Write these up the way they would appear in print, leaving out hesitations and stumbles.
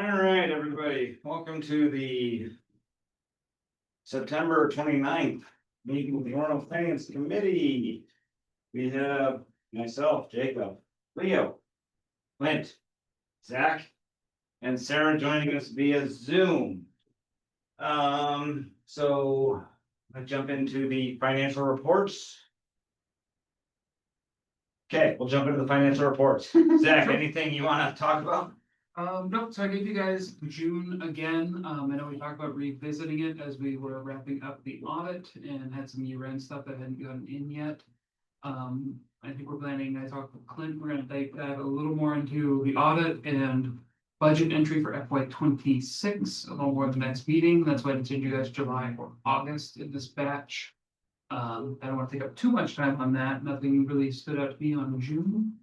All right, everybody, welcome to the September 29th meeting of the Orono Finance Committee. We have myself, Jacob, Leo, Clint, Zach, and Sarah joining us via Zoom. So let's jump into the financial reports. Okay, we'll jump into the financial reports. Zach, anything you want to talk about? Nope, so I gave you guys June again. I know we talked about revisiting it as we were wrapping up the audit and had some year-end stuff that hadn't gotten in yet. I think we're planning, I talked with Clint, we're gonna dive a little more into the audit and budget entry for FY 26, a little more at the next meeting. That's why I did you guys July or August in this batch. I don't want to take up too much time on that. Nothing really stood out to me on June.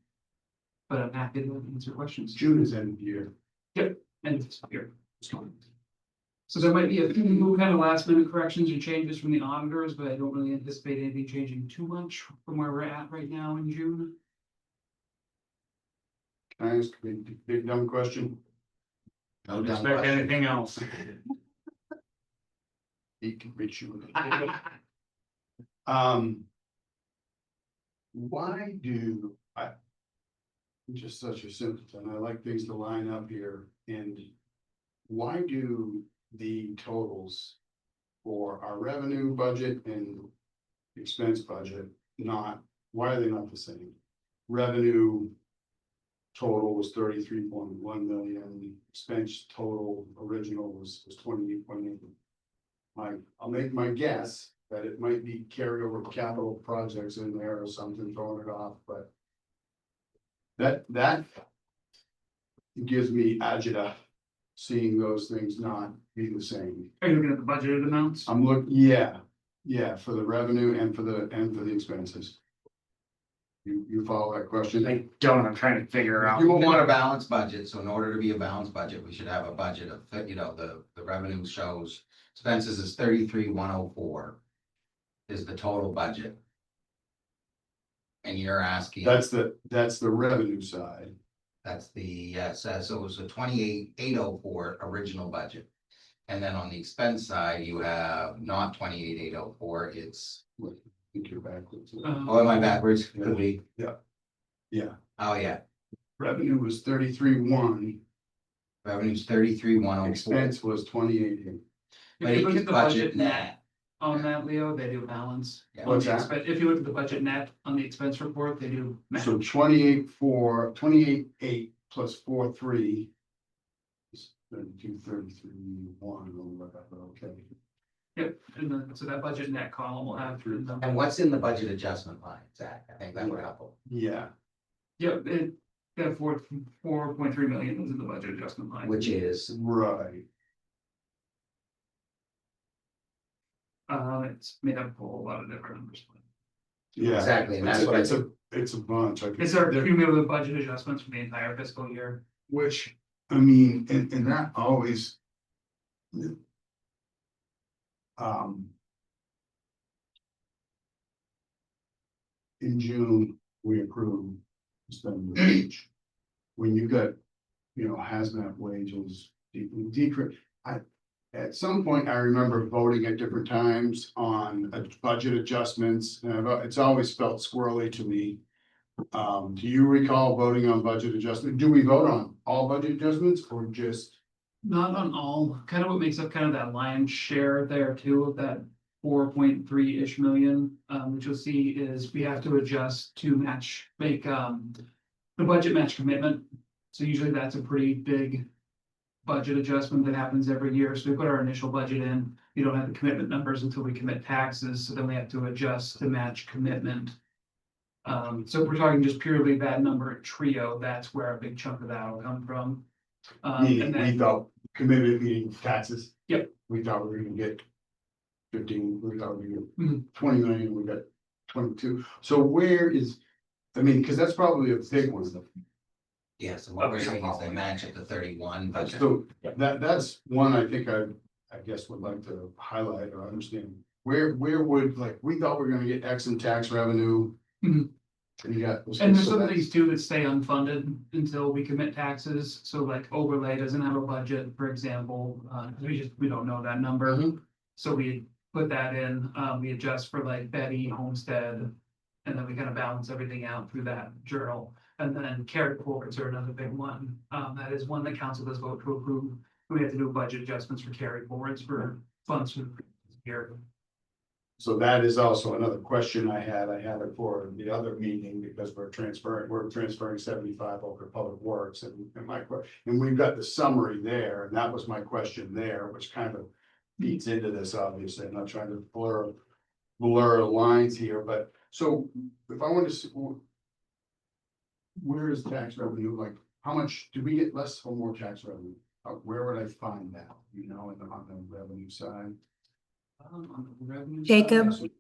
But I'm happy to answer questions. June is end of year. Yep, and it's here. So there might be a few kind of last minute corrections or changes from the auditors, but I don't really anticipate anything changing too much from where we're at right now in June. Can I ask a big dumb question? Don't expect anything else. He can reach you. Why do I'm just such a simpleton. I like things to line up here. And why do the totals for our revenue budget and expense budget why are they not the same? Revenue total was 33.1 million, expense total original was 28.8. I'll make my guess that it might be carryover capital projects in there or something throwing it off, but that gives me agita seeing those things not be the same. Are you looking at the budgeted amounts? I'm yeah, for the revenue and for the expenses. You follow that question? I don't, I'm trying to figure out. You want a balanced budget, so in order to be a balanced budget, we should have a budget of, the revenue shows expenses is 33,104. Is the total budget. And you're asking. That's the revenue side. That's the, yes, so it was a 28,804 original budget. And then on the expense side, you have not 28,804, it's, I think you're backwards. oh, am I backwards? Could we? Yeah. Oh, yeah, Revenue was 33.1, revenue's 33,104. expense was 28.8. But If you it look is at the budget net. on that, Leo, they do balance. Yeah. On What's the that? If you look at the budget net on the expense report, they do match. So 28.8 plus 4.3 is 32.33.1 or whatever, okay. Yep, and then, so that budget net column will have through the. And what's in the budget adjustment line, Zach? I think that would help. Yeah, Yep, that 4.3 million is in the budget adjustment line. Which is, right. It's made up of a whole lot of different numbers. Yeah. Exactly, and that's what I it's a bunch. It's our cumulative budget adjustments for the entire fiscal year. Which, I mean, and that always. In June, we approved spending wage. When you got, hazmat wages, decrease. At some point, I remember voting at different times on budget adjustments, and it's always felt squirrely to me. Do you recall voting on budget adjustment? Do we vote on all budget adjustments or just? Not on all, kind of what makes up kind of that lion's share there too, of that 4.3-ish million. Which you'll see is we have to adjust to make the budget match commitment. So usually that's a pretty big budget adjustment that happens every year. So we put our initial budget in, we don't have the commitment numbers until we commit taxes, so then we have to adjust to match commitment. So if we're talking just purely that number at trio, that's where a big chunk of that will come from. And then, We thought committed meeting taxes. Yep. We thought we were gonna get 15, we thought we were Mhm. gonna get 20 million, we got 22. So where is, because that's probably a big one. yes, and what we're saying is they match at the 31 budget. So that's one I think I guess would like to highlight or understand. Where would, we thought we were gonna get X in tax revenue. Mhm. You got. And there's so some that's- things too that stay unfunded until we commit taxes, so like overlay doesn't have a budget, for example, we don't know that number. Mhm. So we put that in, we adjust for like Betty, Homestead, and then we kind of balance everything out through that journal. And then carry forwards are another big one, that is one that council does vote to approve. We have to do budget adjustments for carry forwards for funds for the previous year. So that is also another question I had it for the other meeting, because we're transferring 75 over to Public Works, and we've got the summary there, and that was my question there, which kind of feeds into this, obviously. I'm not trying to blur lines here, but so if I want to see, where is tax revenue, like, how much, do we get less or more tax revenue? Where would I find that, on the revenue side? On the revenue Jacob? side,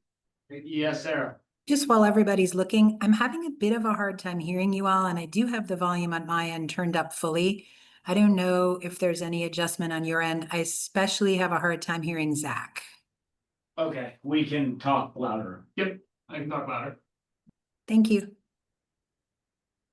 Yes, Sarah. Just while everybody's looking, I'm having a bit of a hard time hearing you all, and I do have the volume on my end turned up fully. I don't know if there's any adjustment on your end. I especially have a hard time hearing Zach. Okay, we can talk louder. I can talk louder. Thank you.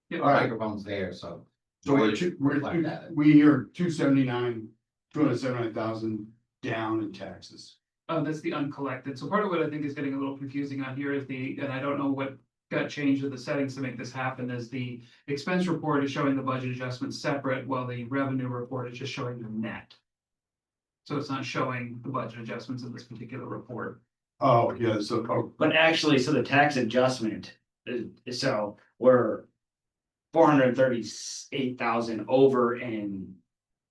Yep. All right. Microphone's there, so. So we're Reflect that. we are 279,000 down in taxes. That's the uncollected. So part of what I think is getting a little confusing on here is and I don't know what got changed with the settings to make this happen, is the expense report is showing the budget adjustments separate, while the revenue report is just showing the net. So it's not showing the budget adjustments in this particular report. Oh, yeah, so, But actually, so the tax adjustment, so we're 438,000 over in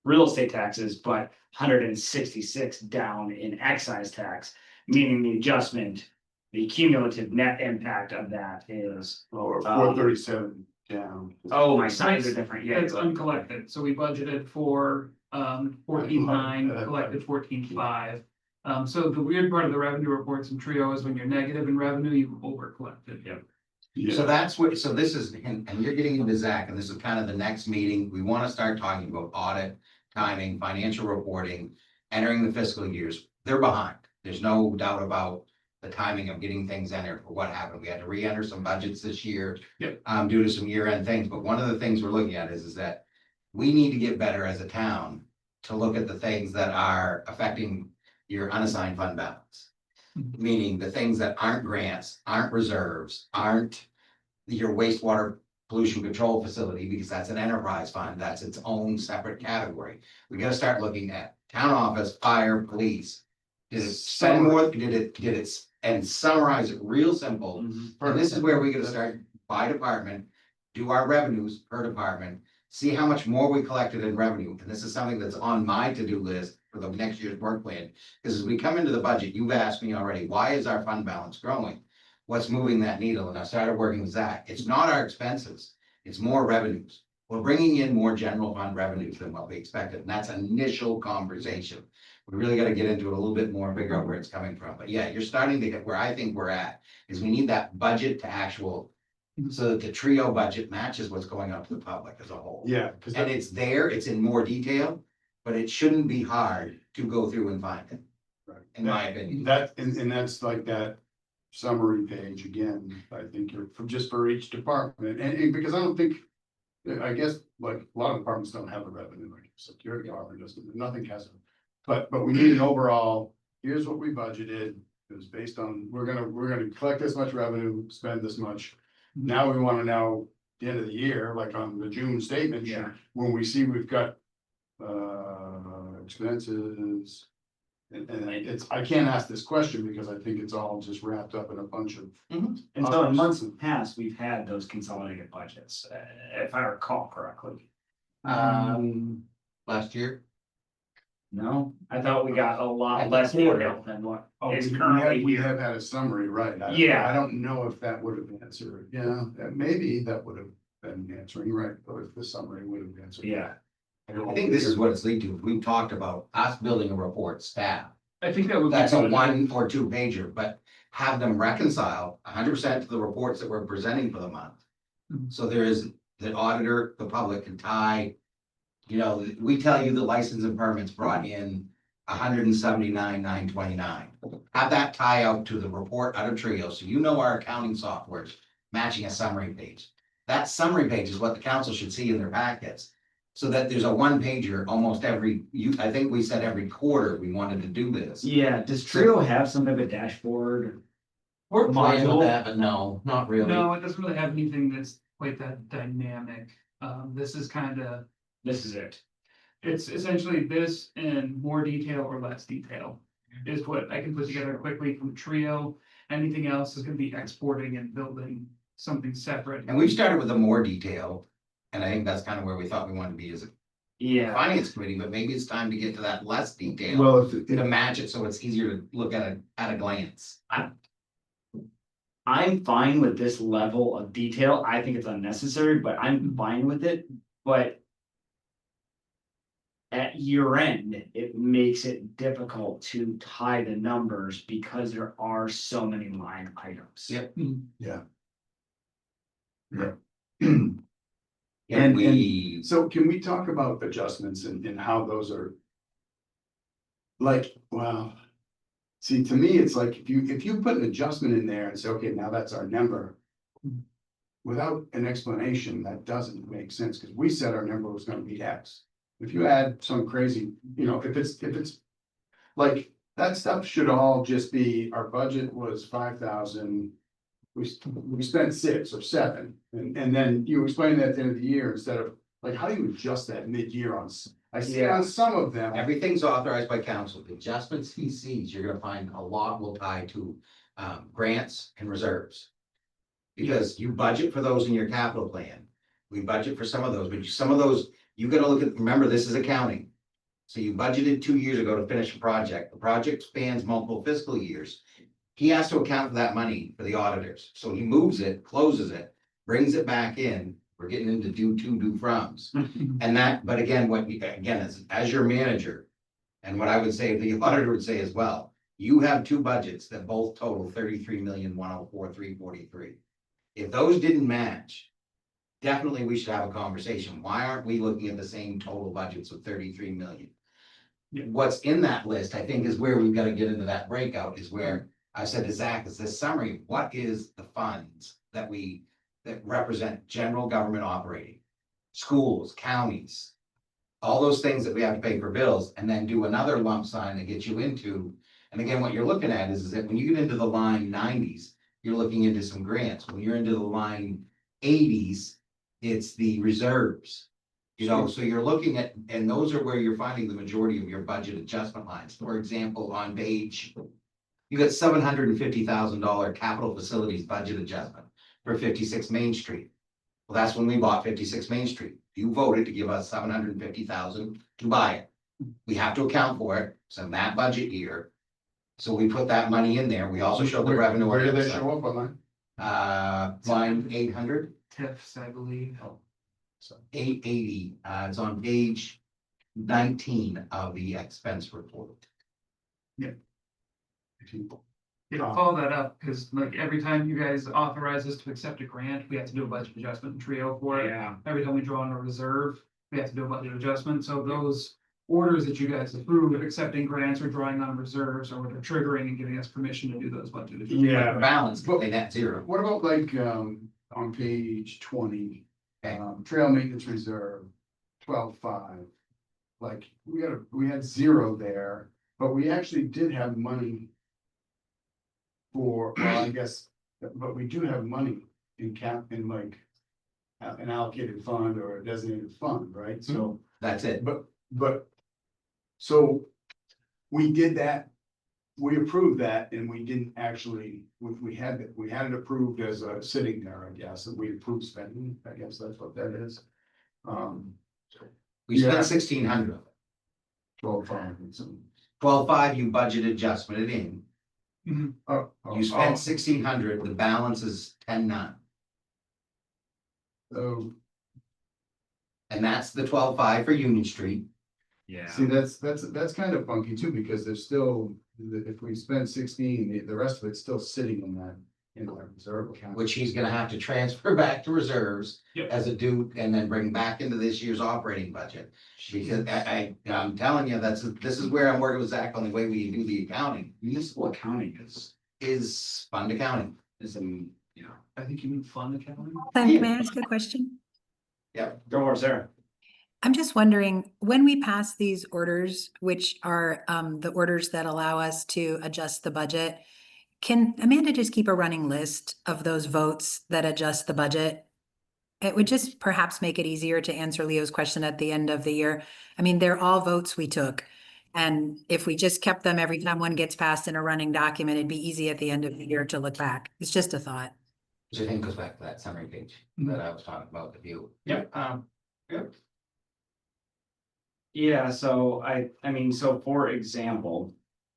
real estate taxes, but 166 down in excise tax, meaning the adjustment, the cumulative net impact of that is, or 437 down. oh, my signs are different, yeah. It's uncollected. So we budgeted for 14.9, collected 14.5. So the weird part of the revenue reports in Trio is when you're negative in revenue, you over collected. Yep. Yeah. So that's what, so this is, and you're getting into Zach, and this is kind of the next meeting, we want to start talking about audit, timing, financial reporting, entering the fiscal years, they're behind. There's no doubt about the timing of getting things entered for what happened. We had to re-enter some budgets this year. Yep. Due to some year-end things, but one of the things we're looking at is that we need to get better as a town to look at the things that are affecting your unassigned fund balance. Meaning the things that aren't grants, aren't reserves, aren't your wastewater pollution control facility, because that's an enterprise fund, that's its own separate category. We gotta start looking at town office, fire, police. Did it spend more, did it, and summarize it real simple. And this is where we gotta start by department, do our revenues per department, see how much more we collected in revenue. And this is something that's on my to-do list for the next year's work plan. Because as we come into the budget, you've asked me already, why is our fund balance growing? What's moving that needle? And I started working with Zach. It's not our expenses, it's more revenues. We're bringing in more general fund revenues than what we expected. And that's initial conversation. We really got to get into it a little bit more and figure out where it's coming from. But yeah, you're starting to get where I think we're at, is we need that budget to actual, so that the Trio budget matches what's going out to the public as a whole. Yeah, because And it's there, it's in more detail, but it shouldn't be hard to go through and find it, in my opinion. and that's like that summary page again, I think you're just for each department, and because I don't think. I guess like a lot of departments don't have a revenue, like security department doesn't, nothing has it. But we need an overall, here's what we budgeted, it was based on, we're gonna collect this much revenue, spend this much. Now we wanna know the end of the year, like on the June statement, Yeah. when we see we've got. Expenses. And it's, I can't ask this question because I think it's all just wrapped up in a bunch of. And so in months past, we've had those consolidated budgets, if I recall correctly. Last year, No, I thought we got a I lot think less we were. detail than what is We currently we here. have had a summary, right? Yeah. I don't know if that would have answered, yeah, maybe that would have been answering, right, or if the summary would have answered. Yeah, I think this is what it's leading to. We've talked about us building a report staff. I think that would be. That's a good. 1 or 2 pager, but have them reconcile 100% to the reports that we're presenting for the month. Mhm. So there is, the auditor, the public can tie. You know, we tell you the license and permits brought in 179,929. Have that tie out to the report out of Trio, so you know our accounting softwares matching a summary page. That summary page is what the council should see in their packets. So that there's a one pager almost I think we said every quarter we wanted to do this. Yeah, does Trio have some type of dashboard? We're playing with Module? that, but no, not really. No, it doesn't really have anything that's quite that dynamic. This is kind of, This is it. it's essentially this in more detail or less detail. Is what I can put together quickly from Trio. Anything else is gonna be exporting and building something separate. And we've started with the more detail, and I think that's kind of where we thought we wanted to be as a Yeah, finance committee, but maybe it's time to get to that less detail. Well, To match it, so it's easier to look at a glance. I'm fine with this level of detail. I think it's unnecessary, but I'm fine with it, but. At year end, it makes it difficult to tie the numbers because there are so many line items. Yep. And We, so can we talk about adjustments and how those are? Like, well, see, to me, it's like, if you put an adjustment in there and say, okay, now that's our number. Without an explanation, that doesn't make sense, because we said our number was gonna be X. If you add some crazy, if it's. Like, that stuff should all just be, our budget was 5,000. We spent 6 or 7, and then you explain that at the end of the year, instead of, like, how do you adjust that mid-year I see Yeah. on some of them. everything's authorized by council. The adjustments he sees, you're gonna find a lot will tie to grants and reserves. Because you budget for those in your capital plan. We budget for some of those, but some of those, you gotta look at, remember, this is accounting. So you budgeted 2 years ago to finish a project. The project spans multiple fiscal years. He has to account for that money for the auditors. So he moves it, closes it, brings it back in. We're getting into due to, due froms. And that, but again, as your manager, and what I would say, the auditor would say as well, you have 2 budgets that both total 33,104,343. If those didn't match, definitely we should have a conversation. Why aren't we looking at the same total budgets of 33 million? Yeah. What's in that list, I think, is where we've got to get into that breakout, is where I said to Zach, is this summary, what is the funds that represent general government operating? Schools, counties, all those things that we have to pay for bills, and then do another lump sum that gets you into. And again, what you're looking at is that when you get into the line 90s, you're looking into some grants. When you're into the line 80s, it's the reserves. So you're looking at, and those are where you're finding the majority of your budget adjustment lines. For example, on page, you got $750,000 capital facilities budget adjustment for 56 Main Street. Well, that's when we bought 56 Main Street. You voted to give us 750,000 to buy it. We have to account for it. So in that budget year. So we put that money in there. We also showed the revenue. Where on do the they other show up on side. Line 800, TIFs, I believe. that? 880, it's on page 19 of the expense report. Yeah, follow that up, because like every time you guys authorize us to accept a grant, we have to do a budget adjustment in Trio for it. Yeah, Every time we draw on a reserve, we have to do a budget adjustment, so those orders that you guys approve, accepting grants or drawing on reserves, or what they're triggering and giving us permission to do those budget adjustments. Yeah. The balance, they net zero. What about like, on page 20, Okay. trail maintenance reserve, 12.5. Like, we had 0 there, but we actually did have money for, well, I guess, but we do have money in like an allocated fund or a designated fund, right? So, That's it. but, so we did that, we approved that, and we didn't actually, we had it approved as a sitting there, I guess, and we approved spending, I guess that's what that is. We spent Yeah. 1,600 of it. 12.5 and some. 12.5, you budget adjusted it in. You spent 1,600, the balance is 10.9. Oh, And that's the 12.5 for Union Street. yeah. see, that's kind of funky too, because there's still, if we spend 16, the rest of it's still sitting in that reserve account. Which he's gonna have to transfer back to reserves Yep. as a due, and then bring back into this year's operating budget. Because I'm telling you, this is where I'm working with Zach on the way we do the accounting, Municipal accounting is is fund accounting. an Yeah, I think you mean fund accounting. Can I ask a question? Yep, Go for it, Sarah. I'm just wondering, when we pass these orders, which are the orders that allow us to adjust the budget, can Amanda just keep a running list of those votes that adjust the budget? It would just perhaps make it easier to answer Leo's question at the end of the year. I mean, they're all votes we took. And if we just kept them every time one gets passed in a running document, it'd be easy at the end of the year to look back. It's just a thought. which I think goes back to that summary page that I was talking about with you. Yep, yeah, so I mean, so for example,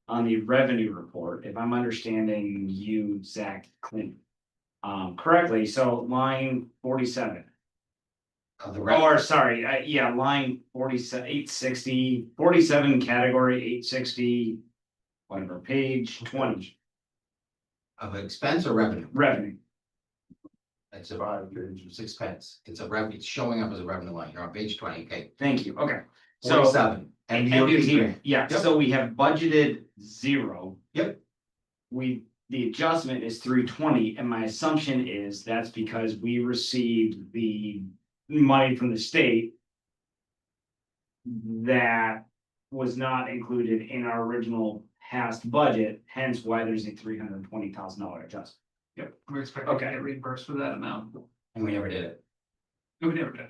on the revenue report, if I'm understanding you, Zach Clint. Correctly, so line 47, Of the rest, or sorry, yeah, line 47, 860, 47, category 860. Whatever, page 20, of expense or revenue, revenue, it's a, 5 pages. it's expense, it's a revenue, it's showing up as a revenue line, you're on page 20, okay. thank you, okay. So 47. MUT, yeah, Yep. so we have budgeted 0. Yep. The adjustment is 320, and my assumption is that's because we received the money from the state. That was not included in our original past budget, hence why there's a $320,000 adjustment. Yep, we're expecting to Okay. get reimbursed for that amount. And we never did it, No, we never did.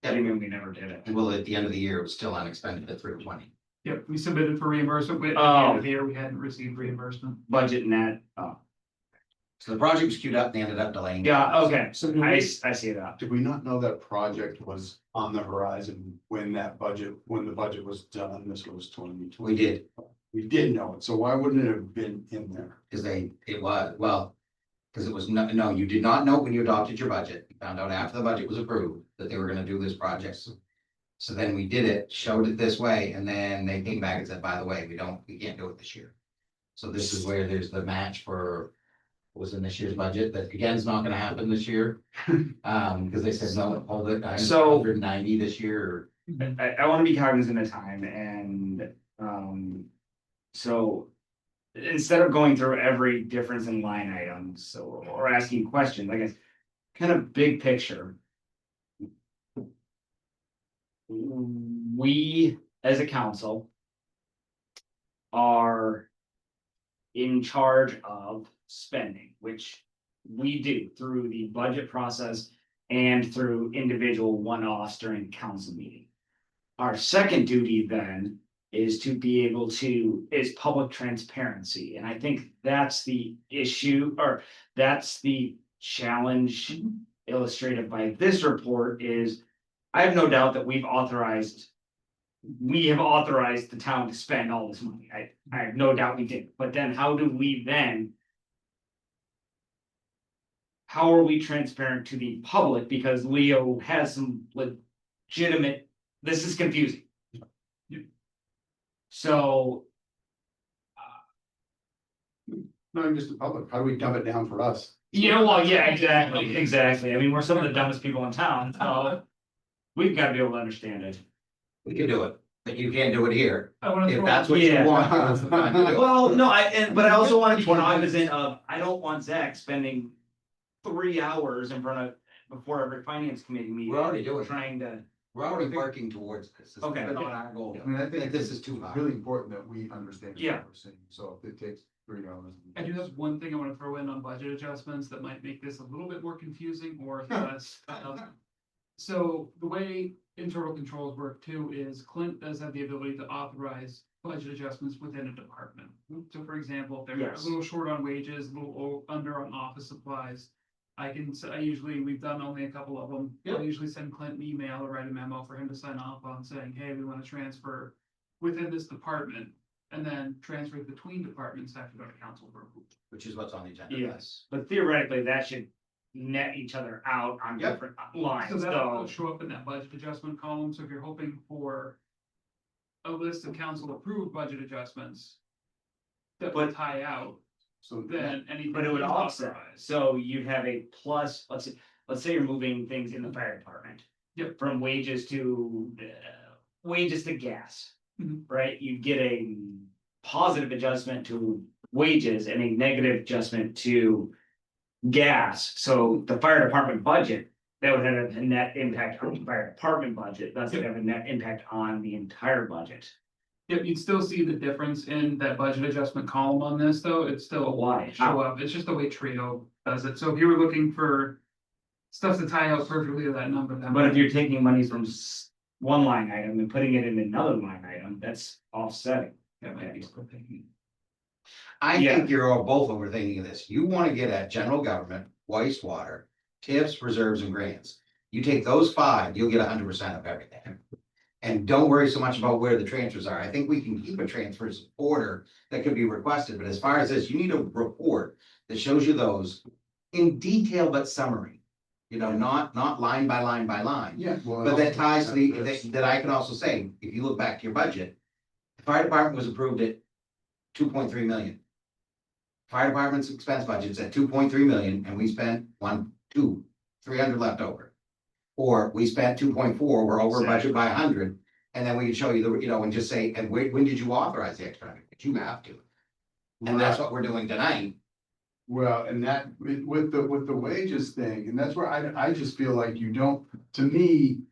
I mean, we never did it. and well, at the end of the year, it was still unexpended at 320. Yep, we submitted for reimbursement, but at the Oh. end of the year, we hadn't received reimbursement. Budget net, So the project was queued up and they ended up delaying. yeah, okay, So I see that. did we not know that project was on the horizon when the budget was done? This was 2020. We did, We did know it, so why wouldn't it have been in there? because it was, well, because it was no, you did not know when you adopted your budget, you found out after the budget was approved that they were gonna do this project. So then we did it, showed it this way, and then they came back and said, by the way, we can't do it this year. So this is where there's the match for what was in this year's budget, that again is not gonna happen this year. Because they said, no, hold it, So- 190 this year, I wanna be cognizant of time and, so. Instead of going through every difference in line items or asking questions, I guess, kind of big picture. We, as a council. Are. In charge of spending, which we do through the budget process and through individual one-offs during the council meeting. Our second duty then is to be able to, is public transparency, and I think that's the issue, or that's the challenge illustrated by this report is, I have no doubt that we have authorized the town to spend all this money, I have no doubt we did, but then how do we then? How are we transparent to the public, because Leo has some legitimate, this is confusing. So, Not even just the public, how do we dumb it down for us? well, yeah, exactly, I mean, we're some of the dumbest people in town, so. We've got to be able to understand it. we can do it, but you can't do it here, I wanna if throw. that's what you Yeah. want. that's fine to do. Well, no, but I also want to be cognizant of, I don't want Zach spending 3 hours in front of, before every finance committee meeting. We're already doing it. Trying to, We're already working towards this, this has Okay. been on our goal, I mean, I think this is too hard. really important that we understand Yeah. what we're saying, so if it takes $3. I do have one thing I wanna throw in on budget adjustments that might make this a little bit more confusing or less. So the way internal controls work too is Clint does have the ability to authorize budget adjustments within a department. So for example, if they're Yes. a little short on wages, a little under on office supplies. We've done only a couple of them. I usually send Clint an email or write a memo for him to sign off on saying, hey, we wanna transfer within this department. And then transfer between departments have to go to council for approval. Which is what's on the agenda. yes, but theoretically, that should net each other out on Yep. different So lines, that'll so. show up in that budget adjustment column, so if you're hoping for. A list of council approved budget adjustments. That would tie out, So then anything. But it would is offset, authorized. so you'd have a plus, let's say you're moving things in the fire department. Yep. From wages to gas. Mhm. Right, you get a positive adjustment to wages and a negative adjustment to gas, so the fire department budget, that would have a net impact on the fire department budget, thus it have a net impact on the entire budget. Yep, you'd still see the difference in that budget adjustment column on this, though, it's still Why? show up, it's just the way Trio does it, so if you were looking for. Stuff to tie out perfectly to that number, then. But if you're taking monies from one line item and putting it in another line item, that's offsetting. That might be split thinking. I Yeah. think you're all both overthinking this. You want to get at general government, wastewater, tips, reserves and grants. You take those five, you'll get 100% of everything. And don't worry so much about where the transfers are. I think we can keep a transfers order that could be requested, but as far as this, you need a report that shows you those in detail but summary. You know, not line by line by line. Yeah, well. But that ties to the, that's- that I can also say, if you look back to your budget, the fire department was approved at 2.3 million. Fire department's expense budget's at 2.3 million and we spent 300 left over. Or we spent 2.4, we're over budget by 100, and then we can show you the, you know, and just say, and when did you authorize the extra 100? You have to. And that's what we're doing tonight. Well, and that, with the wages thing, and that's where I just feel like you don't, to me.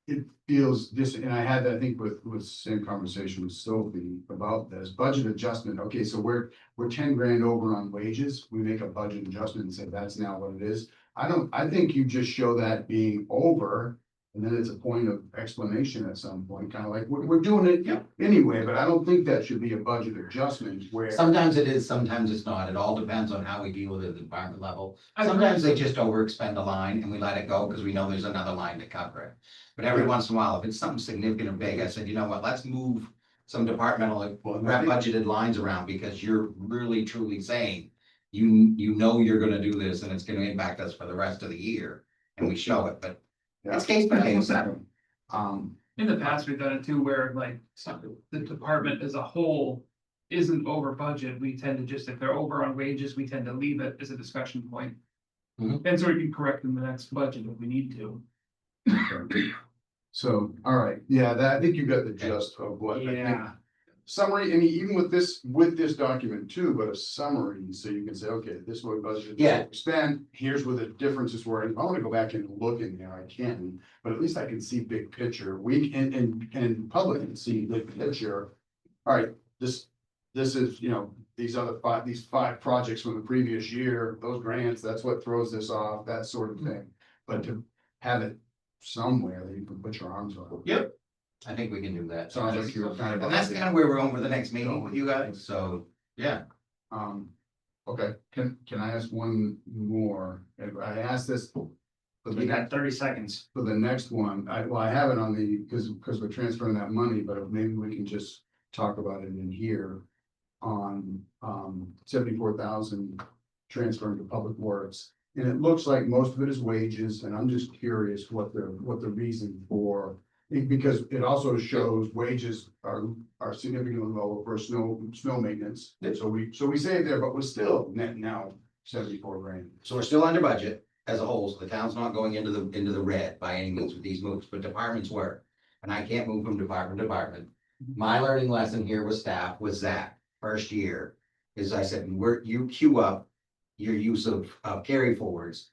It feels this, and I had that, I think, with same conversation with Sophie about this budget adjustment. Okay, so we're 10 grand over on wages. We make a budget adjustment and say that's now what it is. I think you just show that being over. And then it's a point of explanation at some point, kind of like, we're doing it Yep. anyway, but I don't think that should be a budget adjustment where. Sometimes it is, sometimes it's not. It all depends on how we deal with it at the department level. Sometimes they just overexpend a line and we let it go because we know there's another line to cover it. But every once in a while, if it's something significant or big, I said, you know what, let's move some departmental budgeted lines around because you're really truly saying. You know you're gonna do this and it's gonna impact us for the rest of the year and we show it, but it's case by case. In the past, we've done it too, where like the department as a whole isn't over budget, we tend to just, if they're over on wages, we tend to leave it as a discussion point. Mhm. And so we can correct in the next budget if we need to. So, all right, yeah, I think you got the gist of what I think. Yeah. Summary, and even with this document too, but a summary, so you can say, okay, this is what we budgeted. this is Yeah. what we spent, here's where the differences were, and if I wanna go back and look in there, I can. But at least I can see big picture, and public can see big picture. All right, this is, you know, these five projects from the previous year, those grants, that's what throws this off, that sort of thing. But to have it somewhere that you can put your arms on. Yep. I think we can do that. Sounds like you're kind of. And that's kind of where we're going for the next meeting with you guys, so, yeah. Okay, can I ask one more? And I asked this. For the You got next, 30 seconds. for the next one, I have it on the, because we're transferring that money, but maybe we can just talk about it in here. On, 74,000 transferring to public works. And it looks like most of it is wages, and I'm just curious what the reason for. Because it also shows wages are significantly lower for snow maintenance. So we say it there, but we're still net now 74 grand. So we're still under budget as a whole, so the town's not going into the red by any means with these moves, but departments were. And I can't move from department to department. My learning lesson here with staff was that first year is I said, you queue up your use of carry forwards.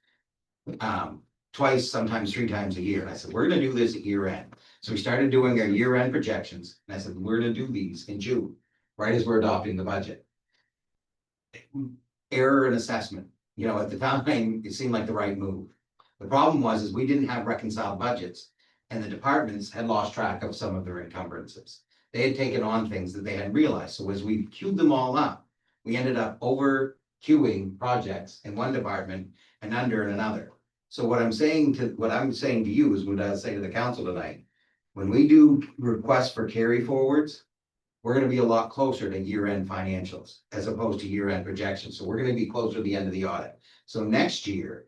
Twice, sometimes 3 times a year. And I said, we're gonna do this at year end. So we started doing our year end projections. And I said, we're gonna do these in June, right as we're adopting the budget. Error in assessment, you know, at the time, it seemed like the right move. The problem was, we didn't have reconciled budgets. And the departments had lost track of some of their encumbrances. They had taken on things that they hadn't realized. So as we queued them all up, we ended up over queuing projects in one department and under in another. So what I'm saying to you is what I say to the council tonight. When we do requests for carry forwards, we're gonna be a lot closer to year-end financials as opposed to year-end projections. So we're gonna be closer to the end of the audit. So next year,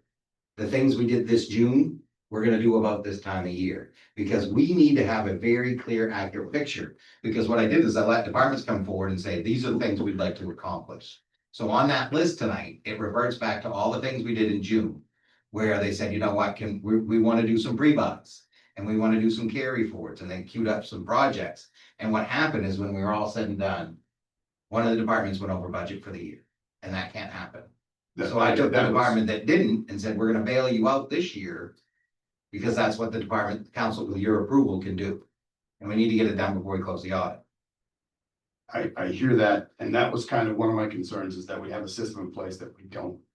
the things we did this June, we're gonna do about this time of year. Because we need to have a very clear, accurate picture. Because what I did is I let departments come forward and say, these are the things we'd like to accomplish. So on that list tonight, it reverts back to all the things we did in June. Where they said, you know what, we want to do some pre-buys and we want to do some carry forwards, and they queued up some projects. And what happened is when we were all said and done, one of the departments went over budget for the year, and that can't happen. So I took the that was- department that didn't and said, we're gonna bail you out this year. Because that's what the department council with your approval can do. And we need to get it done before we close the audit. I hear that, and that was kind of one of my concerns, is that we have a system in place that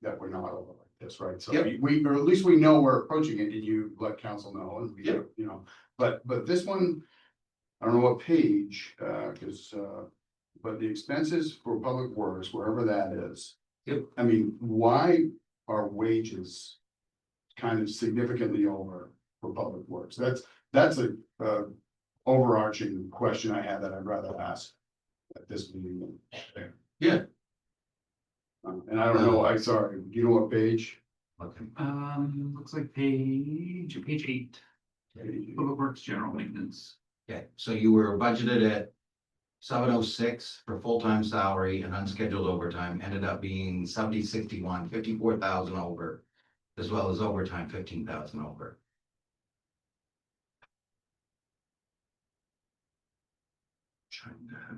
that we're not over like this, right? So Yep. we, or at least we know we're approaching it, and you let council know, and we, Yep. you know, but this one, I don't know what page, cause, but the expenses for public works, wherever that is. Yep. I mean, why are wages kind of significantly over for public works? That's a, overarching question I have that I'd rather ask at this meeting. Yeah. And I don't know, sorry, do you know what page? Okay. Looks like page 8, Public Works General Maintenance. Okay, so you were budgeted at 706 for full-time salary and unscheduled overtime, ended up being 7061, 54,000 over. As well as overtime, 15,000 over. Trying to.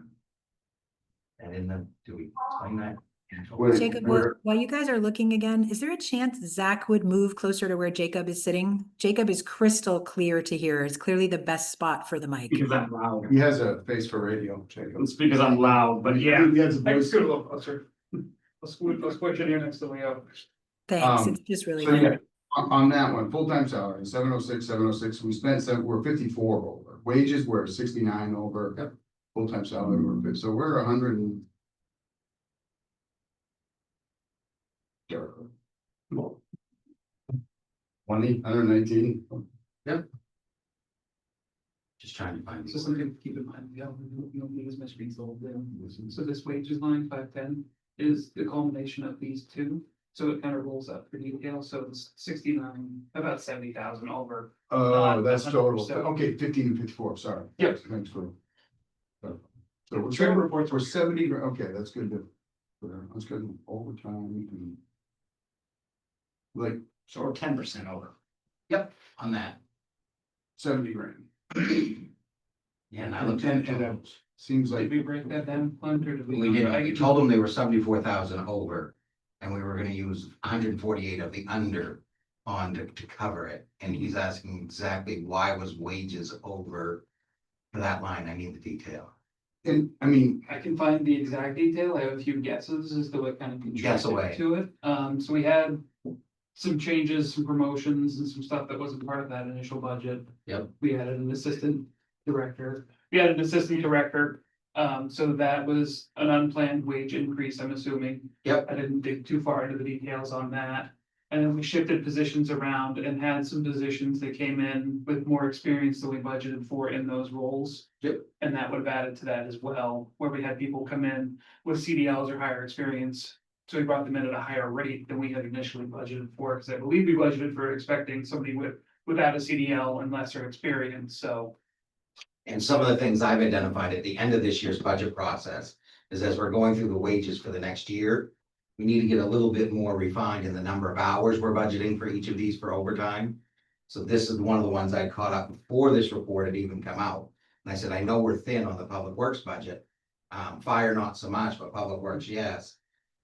And in the, do we explain that? Wait, Jacob, where- while you guys are looking again, is there a chance Zach would move closer to where Jacob is sitting? Jacob is crystal clear to hear. It's clearly the best spot for the mic. Because I'm loud. He has a face for radio, Jacob. It's because I'm loud, but yeah. He has a I voice. just go a little closer. I'll squish it here next to Leo. Thanks, it's just really So yeah, good. on that one, full-time salary, 706, we spent we're 54 over, wages were 69 over. Yep. Full-time salary, so we're 100 and. 119. Just trying to find. So something to keep in mind, we don't need as much being sold there. So this wages line 510 is the culmination of these two. So it kind of rolls up for detail. So it's 69, about 70,000 over. Oh, that's total, 100%. okay, 15 and 54, sorry. Yep. Thanks for. So we're Trigger reports we're were 70, okay, that's good to. That's good, overtime and. Like So we're 10% over. On that. 70 grand. Yeah, and I looked at And the that totals. seems Did like, we break that down, Clint, or did we? We didn't, we told them they were 74,000 over. And we were gonna use 148 of the under on to cover it. And he's asking exactly why was wages over for that line. I need the detail. and I mean, I can find the exact detail. I have a few guesses as to what kind of Guess away. contributed to it. So we had some changes, some promotions and some stuff that wasn't part of that initial budget. Yep. We added an assistant director. We had an assistant director. So that was an unplanned wage increase, I'm assuming. Yep. I didn't dig too far into the details on that. And then we shifted positions around and had some positions that came in with more experience than we budgeted for in those roles. Yep. And that would have added to that as well, where we had people come in with CDLs or higher experience. So we brought them in at a higher rate than we had initially budgeted for, because I believe we budgeted for expecting somebody without a CDL and lesser experience, so. And some of the things I've identified at the end of this year's budget process is as we're going through the wages for the next year, we need to get a little bit more refined in the number of hours we're budgeting for each of these for overtime. So this is one of the ones I caught up before this report had even come out. And I said, I know we're thin on the public works budget. Fire, not so much, but public works, yes.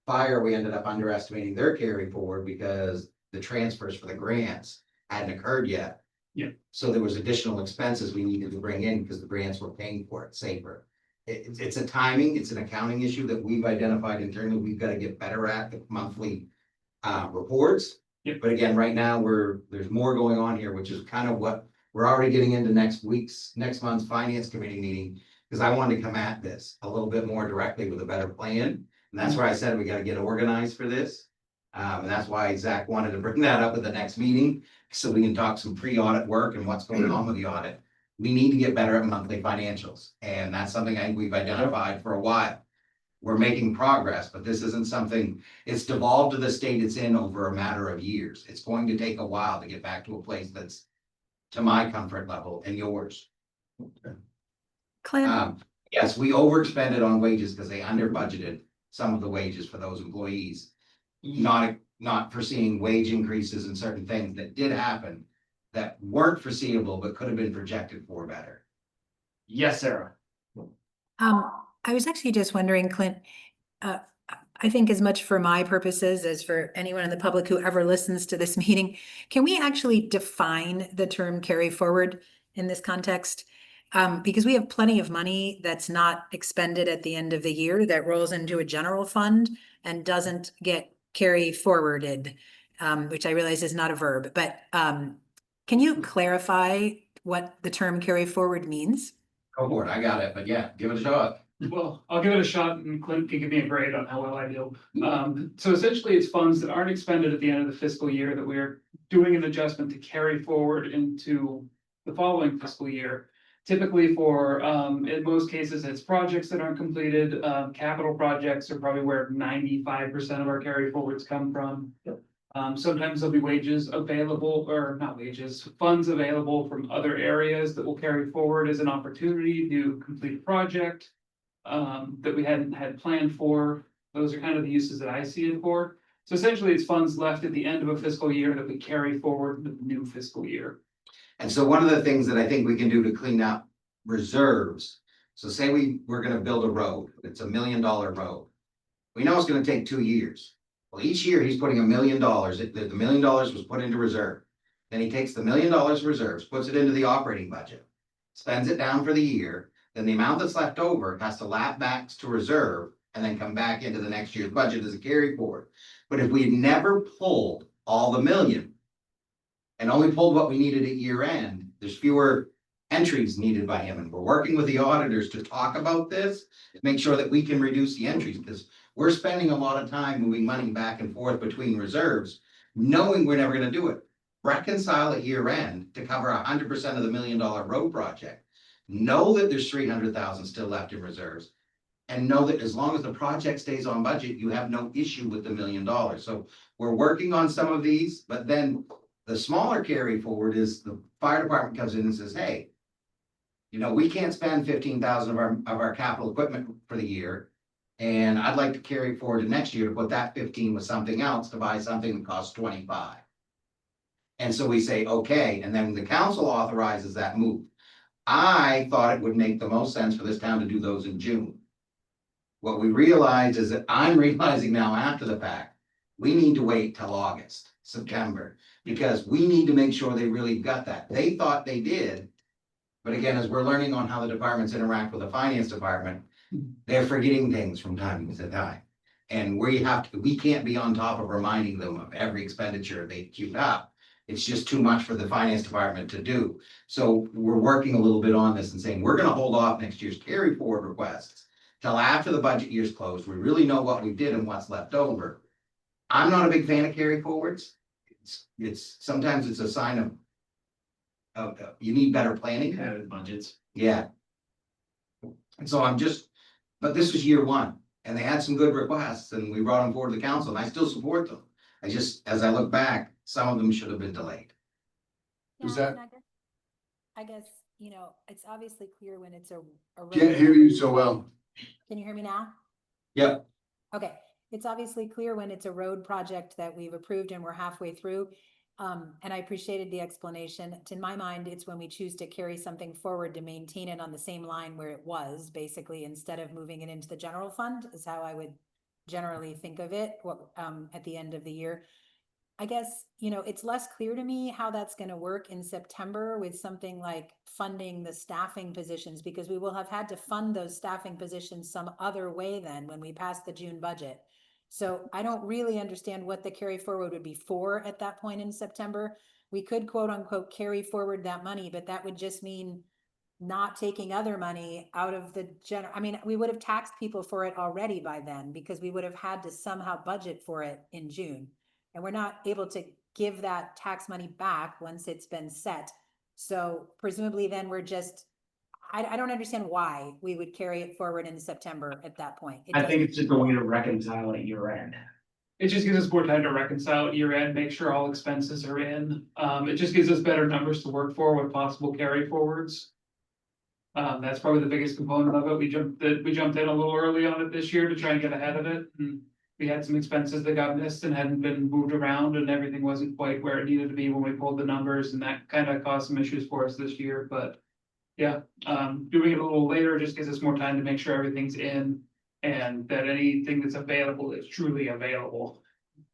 Fire, we ended up underestimating their carry forward because the transfers for the grants hadn't occurred yet. Yeah. So there was additional expenses we needed to bring in because the grants were paying for it safer. It's a timing, it's an accounting issue that we've identified internally, we've got to get better at the monthly reports. Yep. But again, right now, there's more going on here, which is kind of what we're already getting into next month's finance committee meeting. Because I wanted to come at this a little bit more directly with a better plan. And that's where I said we gotta get organized for this. And that's why Zach wanted to bring that up at the next meeting, so we can talk some pre-audit work and what's going on with the audit. We need to get better at monthly financials, and that's something I think we've identified for a while. We're making progress, but this isn't something, it's devolved to the state it's in over a matter of years. It's going to take a while to get back to a place that's to my comfort level and yours. Clint, Yes, we overexpended on wages because they under budgeted some of the wages for those employees. Not foreseeing wage increases in certain things that did happen that weren't foreseeable, but could have been projected for better. Yes, Sarah. I was actually just wondering, Clint, I think as much for my purposes as for anyone in the public who ever listens to this meeting, can we actually define the term carry forward in this context? Because we have plenty of money that's not expended at the end of the year that rolls into a general fund and doesn't get carry forwarded, which I realize is not a verb, but can you clarify what the term carry forward means? Go for it, I got it, but yeah, give it a shot. Well, I'll give it a shot and Clint can give me a grade on how well I do. So essentially it's funds that aren't expended at the end of the fiscal year that we're doing an adjustment to carry forward into the following fiscal year. Typically for, in most cases, it's projects that aren't completed, capital projects are probably where 95% of our carry forwards come from. Sometimes there'll be wages available, or not wages, funds available from other areas that will carry forward as an opportunity to complete a project that we hadn't had planned for. Those are kind of the uses that I see it for. So essentially, it's funds left at the end of a fiscal year that we carry forward into the new fiscal year. And so one of the things that I think we can do to clean up reserves, so say we're gonna build a road, it's $1 million road. We know it's gonna take 2 years. Well, each year he's putting $1 million, the $1 million was put into reserve. Then he takes the $1 million reserves, puts it into the operating budget, spends it down for the year, then the amount that's left over has to lap back to reserve and then come back into the next year's budget as a carry forward. But if we had never pulled all the million and only pulled what we needed at year end, there's fewer entries needed by him. And we're working with the auditors to talk about this, make sure that we can reduce the entries, because we're spending a lot of time moving money back and forth between reserves, knowing we're never gonna do it. Reconcile at year end to cover 100% of the $1 million road project. Know that there's 300,000 still left in reserves. And know that as long as the project stays on budget, you have no issue with the $1 million. So we're working on some of these, but then the smaller carry forward is the fire department comes in and says, hey, you know, we can't spend 15,000 of our capital equipment for the year. And I'd like to carry forward to next year to put that 15 with something else to buy something that costs 25. And so we say, okay, and then the council authorizes that move. I thought it would make the most sense for this town to do those in June. What we realized is that I'm realizing now after the fact, we need to wait till August, September, because we need to make sure they really got that. They thought they did. But again, as we're learning on how the departments interact with the finance department, they're forgetting things from time to time. And we can't be on top of reminding them of every expenditure they queued up. It's just too much for the finance department to do. So we're working a little bit on this and saying, we're gonna hold off next year's carry forward requests till after the budget year's closed. We really know what we did and what's left over. I'm not a big fan of carry forwards. Sometimes it's a sign of you need better planning. Added budgets. Yeah. And so but this was year one and they had some good requests and we brought them forward to the council and I still support them. As I look back, some of them should have been delayed. Was Yeah, that- and I guess, you know, it's obviously clear when it's a road. Can't hear you so well. Can you hear me now? Yep. Okay, it's obviously clear when it's a road project that we've approved and we're halfway through. And I appreciated the explanation. To my mind, it's when we choose to carry something forward to maintain it on the same line where it was, basically, instead of moving it into the general fund, is how I would generally think of it, at the end of the year. I guess, you know, it's less clear to me how that's going to work in September with something like funding the staffing positions, because we will have had to fund those staffing positions some other way then when we pass the June budget. So I don't really understand what the carry forward would be for at that point in September. We could quote unquote carry forward that money, but that would just mean not taking other money out of the I mean, we would have taxed people for it already by then because we would have had to somehow budget for it in June. And we're not able to give that tax money back once it's been set. So presumably then we're just, I don't understand why we would carry it forward in September at that point. I think it's just a way to reconcile at year end. It just gives us more time to reconcile at year end, make sure all expenses are in. It just gives us better numbers to work for with possible carry forwards. That's probably the biggest component of it. We jumped in a little early on it this year to try and get ahead of it. And we had some expenses that got missed and hadn't been moved around and everything wasn't quite where it needed to be when we pulled the numbers, and that kind of caused some issues for us this year. But yeah, doing it a little later just gives us more time to make sure everything's in. And that anything that's available is truly available.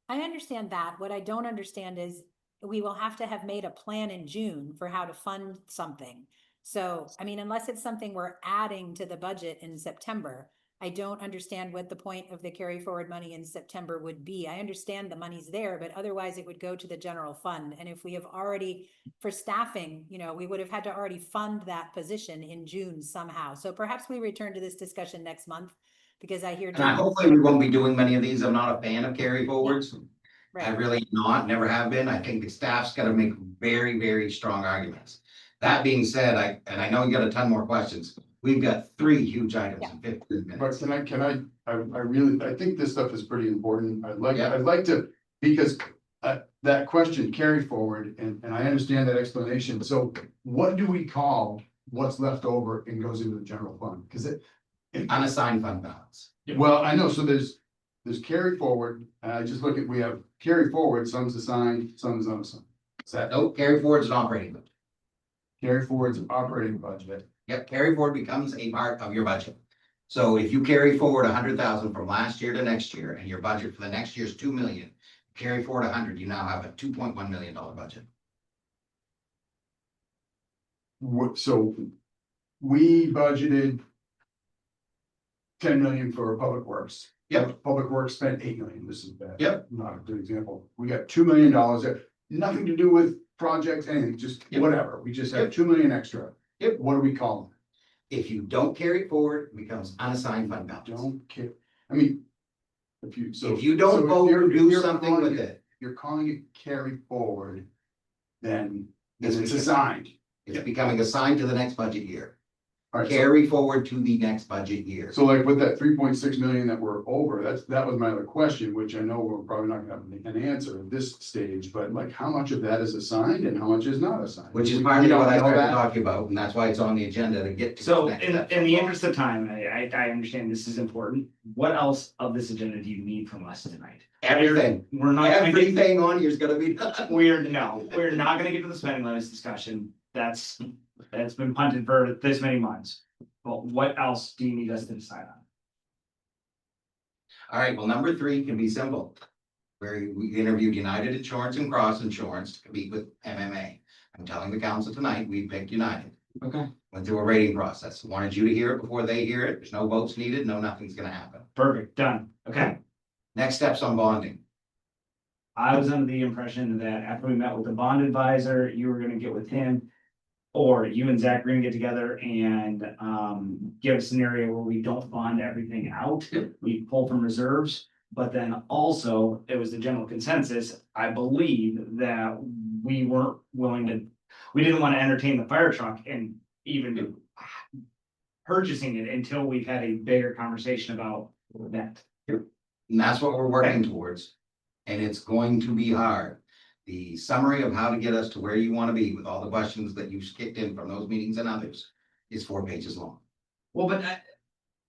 I understand that. What I don't understand is we will have to have made a plan in June for how to fund something. So, I mean, unless it's something we're adding to the budget in September, I don't understand what the point of the carry forward money in September would be. I understand the money's there, but otherwise it would go to the general fund. And if we have already, for staffing, we would have had to already fund that position in June somehow. So perhaps we return to this discussion next month because I hear. And hopefully we won't be doing many of these. I'm not a fan of carry forwards. I Right. really am not, never have been. I think the staff's gotta make very, very strong arguments. That being said, I know you got a ton more questions. We've got 3 huge items in 15 But minutes. I really, I think this stuff is pretty important. Yeah. I'd like to, because that question carry forward, and I understand that explanation. So what do we call what's left over and goes into the general fund? Because Unassigned fund balance. well, I know, so there's carry forward, I just look at, we have carry forward, some's assigned, some's unassigned. Is that, Nope, carry forward is an operating budget. carry forward's operating budget, Yep, carry forward becomes a part of your budget. So if you carry forward 100,000 from last year to next year, and your budget for the next year is 2 million, carry forward 100, you now have a $2.1 million budget. so we budgeted 10 million for public works. Yep. Public works spent 8 million, this is bad. Yep. Not a good example, we got $2 million there, nothing to do with projects, anything, just Yep. whatever, we just have Yep. 2 million extra. Yep. What do we call them? If you don't carry it forward, it becomes unassigned fund balance. Don't care, I mean. If you, so. If you don't so vote you're- or do you're something calling with it- it, You're calling it carry forward, then It's it's because- assigned. it's becoming assigned to the next budget year. All right, so- Carry forward to the next budget year. So like with that 3.6 million that we're over, that was my other question, which I know we're probably not gonna have an answer at this stage, but like, how much of that is assigned and how much is not assigned? Which is We- part we of don't what I know started that. talking about, and that's why it's on the agenda to get to. So the next in steps. the interest of time, I understand this is important. What else of this agenda do you need from us tonight? Everything, We're not. gonna get- everything on here is gonna be done. We're not gonna get to the spending limits discussion. That's been punted for this many months. But what else do you need us to decide on? All right, well, number 3 can be simple. Where we interviewed United Insurance and Cross Insurance to compete with MMA. I'm telling the council tonight, we picked United. Okay. Went through a rating process. Wanted you to hear it before they hear it. There's no votes needed, no, nothing's gonna happen. Perfect, done. Okay. Next steps on bonding. I was under the impression that after we met with the bond advisor, you were gonna get with him. Or you and Zach are gonna get together and give a scenario where we don't bond everything out. Yep. We pull from reserves, but then also it was the general consensus, I believe, that we weren't willing to. We didn't want to entertain the fire truck and even purchasing it until we've had a bigger conversation about that. And that's what we're working towards. And it's going to be hard. The summary of how to get us to where you want to be with all the questions that you skipped in from those meetings and others is 4 pages long. Well, but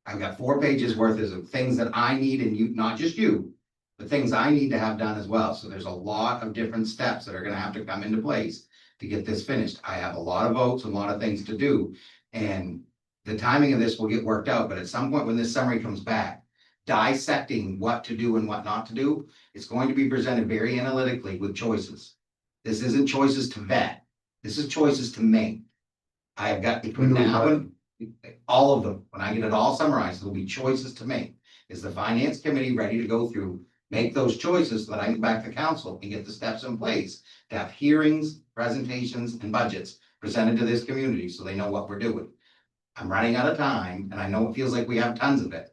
I've got 4 pages worth of things that I need, and you, not just you, but things I need to have done as well. So there's a lot of different steps that are gonna have to come into place to get this finished. I have a lot of votes, a lot of things to do. And the timing of this will get worked out, but at some point when this summary comes back, dissecting what to do and what not to do, it's going to be presented very analytically with choices. This isn't choices to vet. This is choices to make. I have got between now and all of them, when I get it all summarized, there'll be choices to make. Is the finance committee ready to go through, make those choices so that I can back the council and get the steps in place to have hearings, presentations, and budgets presented to this community so they know what we're doing. I'm running out of time, and I know it feels like we have tons of it.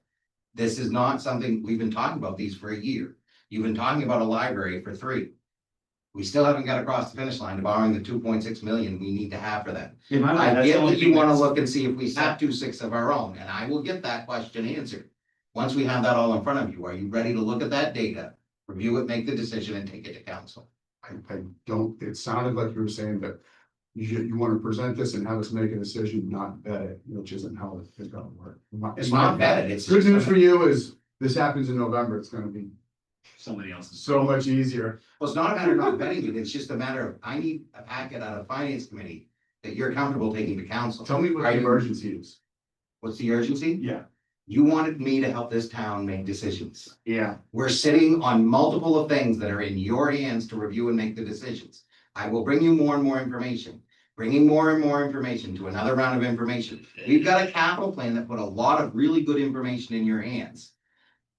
This is not something, we've been talking about these for a year. You've been talking about a library for 3. We still haven't got across the finish line to borrowing the 2.6 million we need to have for that. I get that you wanna look and see if we have 2.6 of our own, and I will get that question answered. Once we have that all in front of you, are you ready to look at that data, review it, make the decision, and take it to council? I don't, it sounded like you were saying that you want to present this and have us make a decision, not vet it, which isn't how it's gonna work. It's not vetted, it's. Good news for you is this happens in November, it's gonna be somebody else's. so much easier. Well, it's not a matter of not vetting it, it's just a matter of, I need a packet out of finance committee that you're comfortable taking to council. Tell me what Are the you- emergency is. What's the urgency? Yeah, You wanted me to help this town make decisions. Yeah. We're sitting on multiple of things that are in your hands to review and make the decisions. I will bring you more and more information, bringing more and more information to another round of information. We've got a capital plan that put a lot of really good information in your hands.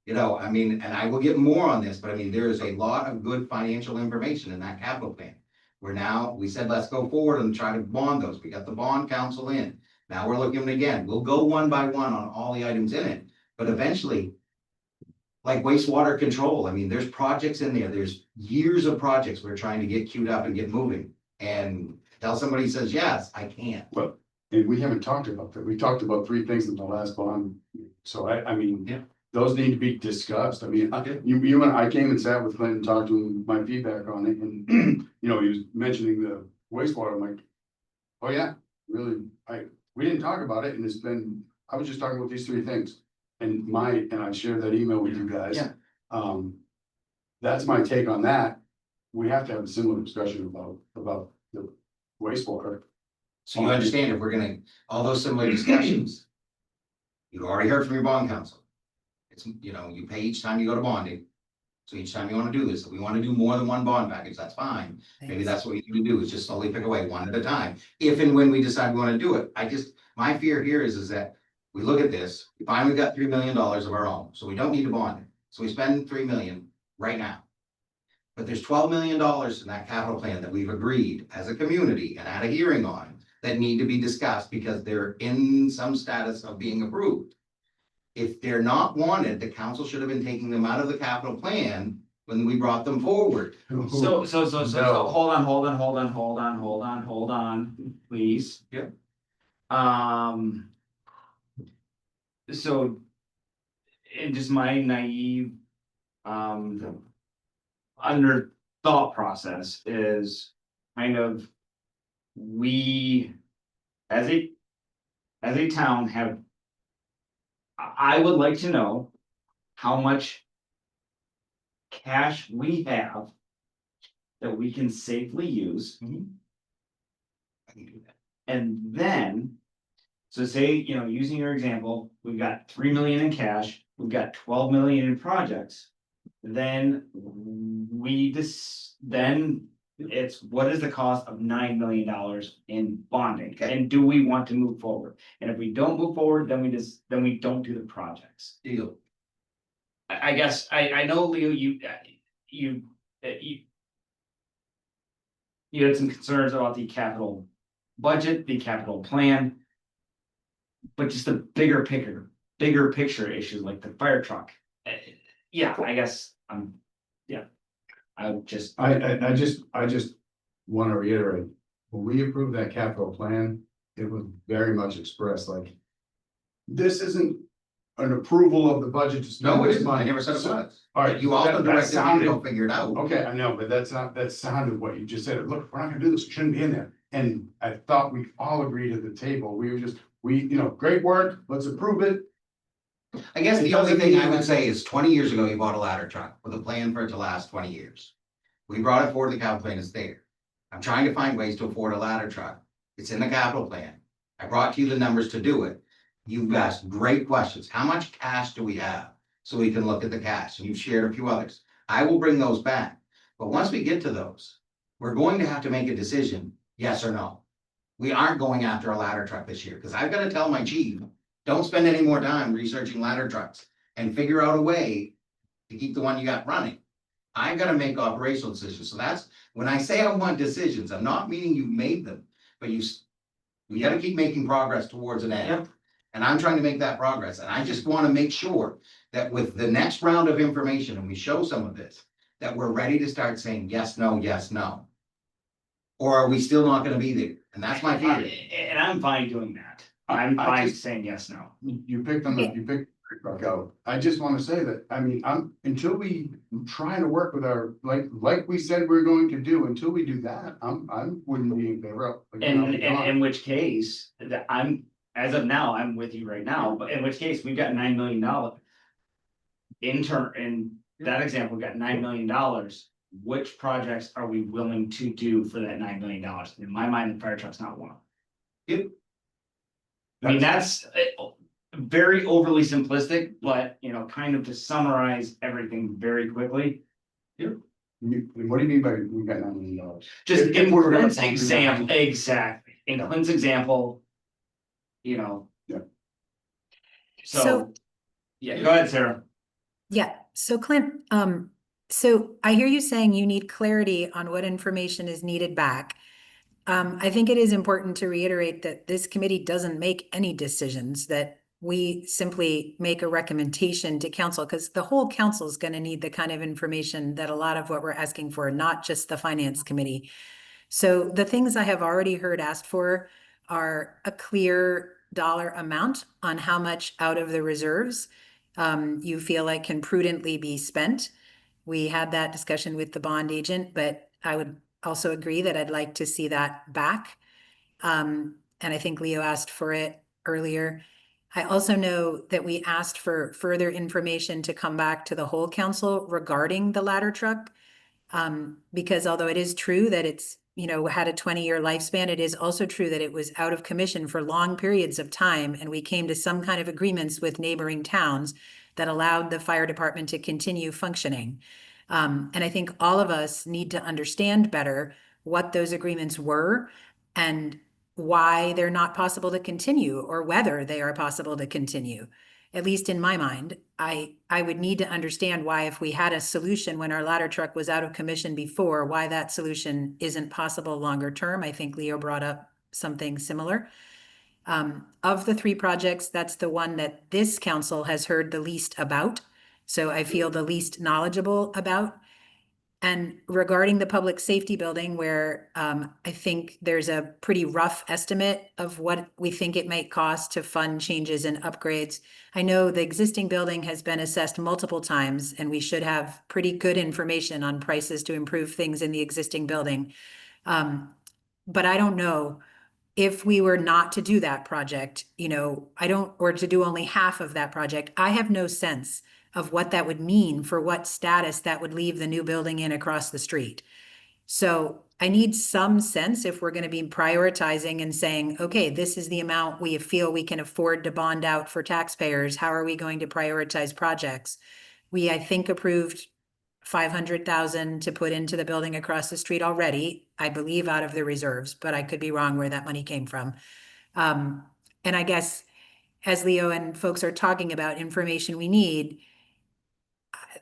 You know, I mean, and I will get more on this, but I mean, there is a lot of good financial information in that capital plan. We said, let's go forward and try to bond those. We got the bond council in. Now we're looking again. We'll go one by one on all the items in it, but eventually, like wastewater control, I mean, there's projects in there. There's years of projects we're trying to get queued up and get moving. And tell somebody says, yes, I can't. And we haven't talked about that. We talked about three things in the last bond. So I mean. Yeah. Those need to be discussed. I mean, Okay. you and I came and sat with Clint and talked to him, my feedback on it, and you know, he was mentioning the wastewater. I'm like, oh yeah, really, we didn't talk about it, and it's been, I was just talking about these three things. And I shared that email with you guys. Yeah. That's my take on that. We have to have a similar discussion about the wastewater. So you understand if we're gonna, all those similar discussions. You already heard from your bond counsel. It's, you know, you pay each time you go to bonding. So each time you wanna do this, if we wanna do more than one bond package, that's fine. Maybe Thanks. that's what we need to do, is just slowly pick away one at a time. If and when we decide we wanna do it, my fear here is that we look at this, we find we've got $3 million of our own, so we don't need to bond it. So we spend 3 million right now. But there's $12 million in that capital plan that we've agreed as a community and had a hearing on that need to be discussed because they're in some status of being approved. If they're not wanted, the council should have been taking them out of the capital plan when we brought them forward. So, No. hold on, please. Yep. So. In just my naive, under thought process is kind of. We, as a town have. I would like to know how much cash we have that we can safely use. I can do that. And then, so say, you know, using your example, we've got 3 million in cash, we've got 12 million in projects. Then then it's what is the cost of $9 million in bonding? Okay. And do we want to move forward? And if we don't move forward, then we don't do the projects. Deal. I guess, I know, Leo, you had some concerns about the capital budget, the capital plan. But just the bigger picture issues like the fire truck. Yeah, I guess, I would just. I just want to reiterate, when we approved that capital plan, it was very much expressed like. This isn't an approval of the budget to spend No, it this isn't. I money. never said it was. All right, You also that directed me to sounded, go figure it out. okay, I know, but that sounded what you just said. Look, we're not gonna do this, it shouldn't be in there. And I thought we all agreed at the table. Great work, let's approve it. I guess It the only doesn't thing mean I would that- say is 20 years ago, you bought a ladder truck with a plan for it to last 20 years. We brought it forward, the capital plan is there. I'm trying to find ways to afford a ladder truck. It's in the capital plan. I brought to you the numbers to do it. You've asked great questions. How much cash do we have? So we can look at the cash, and you've shared a few others. I will bring those back. But once we get to those, we're going to have to make a decision, yes or no. We aren't going after a ladder truck this year, because I've got to tell my chief, don't spend any more time researching ladder trucks and figure out a way to keep the one you got running. I've got to make operational decisions. So that's, when I say I want decisions, I'm not meaning you made them, but we got to keep making progress towards an end. Yep. And I'm trying to make that progress. And I just want to make sure that with the next round of information, and we show some of this, that we're ready to start saying yes, no, yes, no. Or are we still not going to be there? And that's my fear. And I'm fine doing that. I'm I fine just- saying yes, no. You picked the truck out. I just want to say that, I mean, until we try to work with our, like we said we're going to do, until we do that, I wouldn't be in favor of. And in which case, as of now, I'm with you right now, but in which case, we've got $9 million. In that example, we've got $9 million. Which projects are we willing to do for that $9 million? In my mind, the fire truck's not one. Yep. I mean, that's, very overly simplistic, but you know, kind of to summarize everything very quickly. What do you mean by we got $9 million? Just If in we were gonna Clint's fund it example, now. exactly, in Clint's example. You know. Yeah. So, yeah, go ahead, Sarah. Yeah, so Clint, so I hear you saying you need clarity on what information is needed back. I think it is important to reiterate that this committee doesn't make any decisions, that we simply make a recommendation to council, because the whole council is going to need the kind of information that a lot of what we're asking for, not just the finance committee. So the things I have already heard asked for are a clear dollar amount on how much out of the reserves you feel like can prudently be spent. We had that discussion with the bond agent, but I would also agree that I'd like to see that back. And I think Leo asked for it earlier. I also know that we asked for further information to come back to the whole council regarding the ladder truck. Because although it is true that it's, you know, had a 20-year lifespan, it is also true that it was out of commission for long periods of time. And we came to some kind of agreements with neighboring towns that allowed the fire department to continue functioning. And I think all of us need to understand better what those agreements were and why they're not possible to continue, or whether they are possible to continue. At least in my mind, I would need to understand why, if we had a solution when our ladder truck was out of commission before, why that solution isn't possible longer term. I think Leo brought up something similar. Of the three projects, that's the one that this council has heard the least about. So I feel the least knowledgeable about. And regarding the public safety building, where I think there's a pretty rough estimate of what we think it might cost to fund changes and upgrades. I know the existing building has been assessed multiple times, and we should have pretty good information on prices to improve things in the existing building. But I don't know if we were not to do that project, you know, or to do only half of that project, I have no sense of what that would mean for what status that would leave the new building in across the street. So I need some sense, if we're going to be prioritizing and saying, okay, this is the amount we feel we can afford to bond out for taxpayers. How are we going to prioritize projects? We, I think, approved 500,000 to put into the building across the street already, I believe, out of the reserves, but I could be wrong where that money came from. And I guess as Leo and folks are talking about information we need,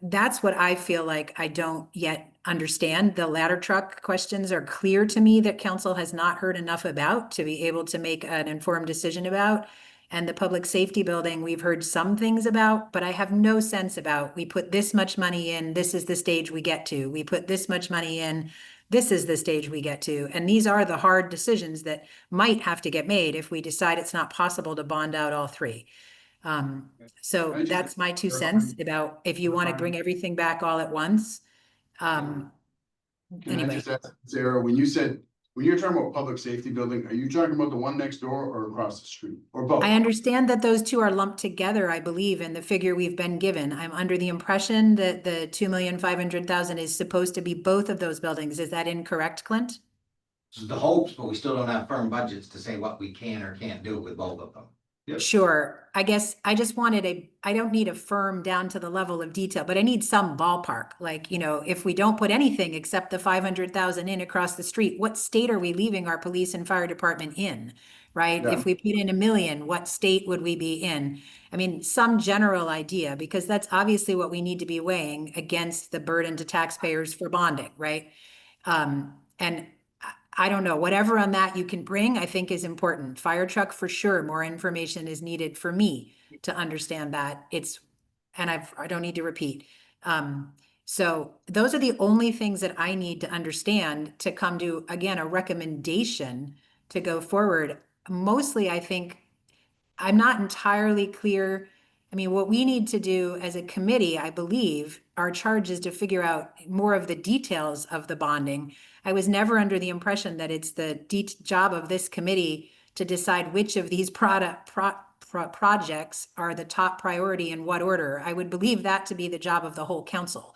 that's what I feel like I don't yet understand. The ladder truck questions are clear to me that council has not heard enough about to be able to make an informed decision about. And the public safety building, we've heard some things about, but I have no sense about, we put this much money in, this is the stage we get to. We put this much money in, this is the stage we get to. And these are the hard decisions that might have to get made if we decide it's not possible to bond out all three. So that's my 2 cents about if you want to bring everything back all at once. Can I Anyway, just ask, Sarah, when you're talking about public safety building, are you talking about the one next door or across the street, or both? I understand that those two are lumped together, I believe, in the figure we've been given. I'm under the impression that the 2,500,000 is supposed to be both of those buildings. Is that incorrect, Clint? This is the hopes, but we still don't have firm budgets to say what we can or can't do with both of them. Yep. Sure. I guess I just wanted I don't need a firm down to the level of detail, but I need some ballpark. Like, you know, if we don't put anything except the 500,000 in across the street, what state are we leaving our police and fire department in? Right? Yeah. If we put in $1 million, what state would we be in? I mean, some general idea, because that's obviously what we need to be weighing against the burden to taxpayers for bonding, right? And I don't know, whatever on that you can bring, I think is important. Fire truck for sure, more information is needed for me to understand that. And I don't need to repeat. So those are the only things that I need to understand to come to, again, a recommendation to go forward. Mostly, I think, I'm not entirely clear. I mean, what we need to do as a committee, I believe, our charge is to figure out more of the details of the bonding. I was never under the impression that it's the job of this committee to decide which of these projects are the top priority in what order. I would believe that to be the job of the whole council.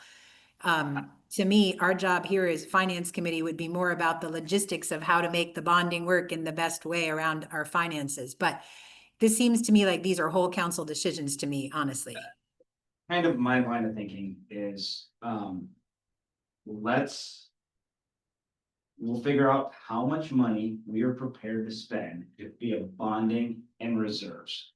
To me, our job here as finance committee would be more about the logistics of how to make the bonding work in the best way around our finances. But this seems to me like these are whole council decisions to me, honestly. Kind of my line of thinking is, let's. We'll figure out how much money we are prepared to spend via bonding and reserves.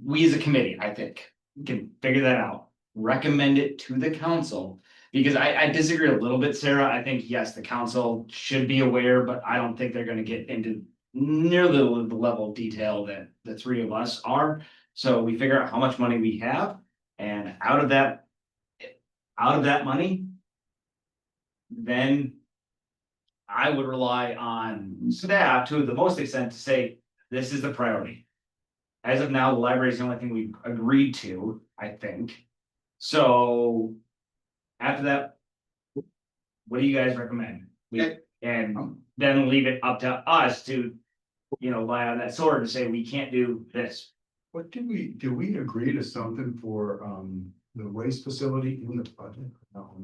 We as a committee, I think, can figure that out, recommend it to the council. Because I disagree a little bit, Sarah. I think, yes, the council should be aware, but I don't think they're gonna get into nearly the level of detail that the three of us are. So we figure out how much money we have, and out of that money, then I would rely on staff to the most extent to say, this is the priority. As of now, the library is the only thing we've agreed to, I think. So after that, what do you guys recommend? And then leave it up to us to, lie on that sword and say, we can't do this. What did we agree to something for, the waste facility in the budget? No,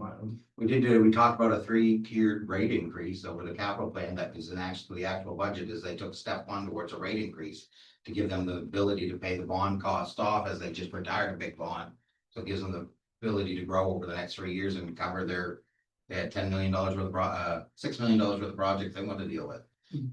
We talked about a 3-tiered rate increase over the capital plan. That is the actual budget is they took step 1 towards a rate increase to give them the ability to pay the bond cost off as they just retired a big bond. So it gives them the ability to grow over the next 3 years and cover they had $10 million worth of $6 million worth of projects they wanted to deal with.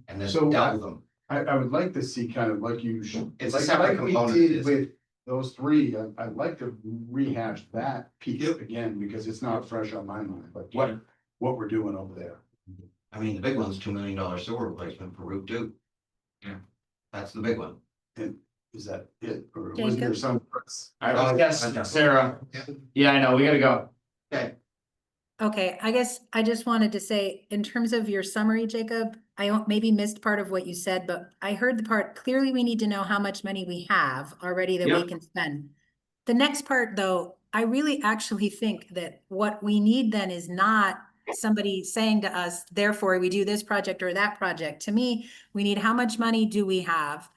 And this So, dealt with them. I would like to see kind of like you should. It's a separate we component did to this. with those three, I'd like to rehash that piece again, because it's not fresh on my mind, like what we're doing over there. I mean, the big one's $2 million sewer replacement for Route 2. Yeah. That's the big one. And is that it, or was there some? All right, yes, Sarah. Yeah, I know, we gotta go. Okay. Okay, I guess I just wanted to say, in terms of your summary, Jacob, I maybe missed part of what you said, but I heard the part, clearly we need to know how much money we have already that we Yep. can spend. The next part, though, I really actually think that what we need then is not somebody saying to us, therefore we do this project or that project. To me, we need how much money do we have?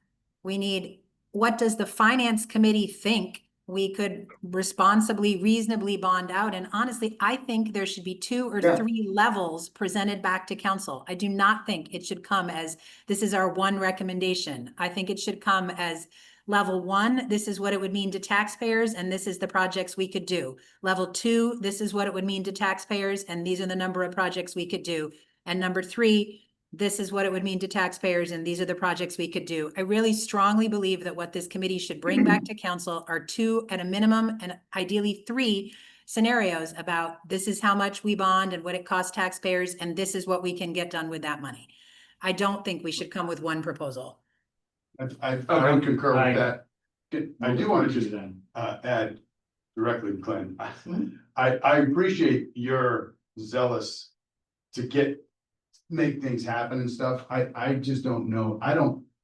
We need, what does the finance committee think we could responsibly, reasonably bond out? And honestly, I think there should be 2 or 3 levels presented back to council. I do not think it should come as, this is our one recommendation. I think it should come as level 1, this is what it would mean to taxpayers, and this is the projects we could do. Level 2, this is what it would mean to taxpayers, and these are the number of projects we could do. And number 3, this is what it would mean to taxpayers, and these are the projects we could do. I really strongly believe that what this committee should bring back to council are 2 at a minimum, and ideally 3 scenarios about this is how much we bond and what it costs taxpayers, and this is what we can get done with that money. I don't think we should come with one proposal. I would concur with that. I do want to just then. add directly to Glenn. I appreciate your zealous to make things happen and stuff. I just don't know.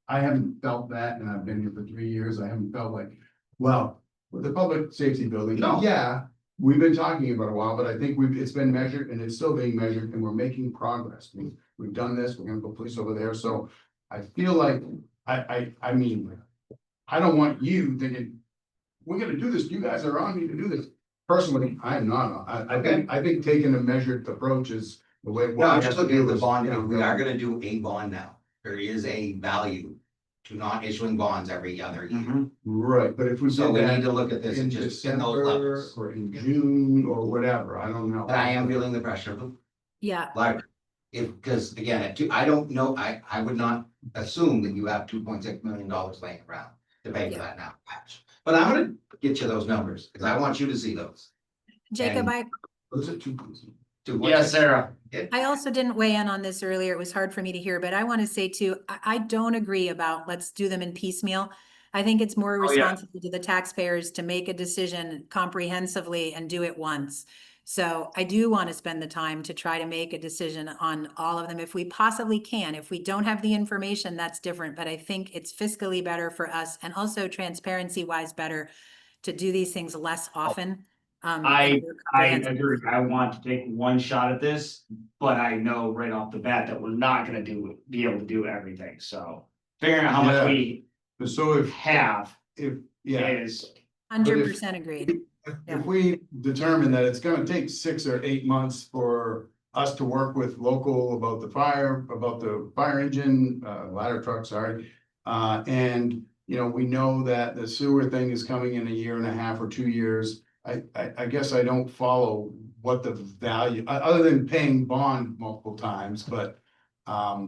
I haven't felt that, and I've been here for 3 years. I haven't felt like, well, with the public safety building, No. yeah, we've been talking about a while, but I think it's been measured and it's still being measured and we're making progress. We've done this, we're gonna put police over there. So I feel like, I mean, I don't want you thinking, we're gonna do this. You guys are on me to do this. Personally, I am not. I think taking a measured approach is the way. No, I'm just looking at the bond now. We are gonna do a bond now. There is a value to not issuing bonds every other year. Right, but if we So did we need that to look at this in and just in those December levels. or in June or whatever, I don't know. But I am feeling the pressure of the Yeah, library. Because again, I don't know, I would not assume that you have $2.6 million laying around to pay for that now. But I'm gonna get you those numbers, because I want you to see those. Jacob, And- Those are two. Yeah, Sarah. I also didn't weigh in on this earlier. It was hard for me to hear, but I want to say too, I don't agree about let's do them in piecemeal. I think it's more Oh, yeah. responsible to the taxpayers to make a decision comprehensively and do it once. So I do want to spend the time to try to make a decision on all of them if we possibly can. If we don't have the information, that's different, but I think it's fiscally better for us and also transparency wise better to do these things less often. I more I comprehensively. agree. I want to take one shot at this, but I know right off the bat that we're not gonna be able to do everything, so. Figuring out how much Yeah. we So have yeah, is, 100% agreed. Yeah. if we determine that it's gonna take 6 or 8 months for us to work with local about the fire engine, ladder truck, sorry. And you know, we know that the sewer thing is coming in a year and a half or 2 years. I guess I don't follow what the value, other than paying bond multiple times, but, I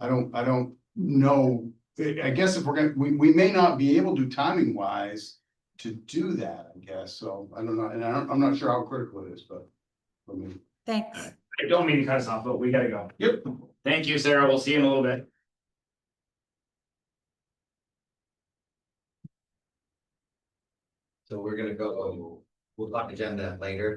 don't know. I guess if we're gonna, we may not be able to timing wise to do that, I guess, so I don't know, and I'm not sure how critical it is, but for me. Thanks. I don't mean to cut us off, but we gotta go. Yep. Thank you, Sarah. We'll see you in a little bit. So we're gonna go, we'll talk agenda later.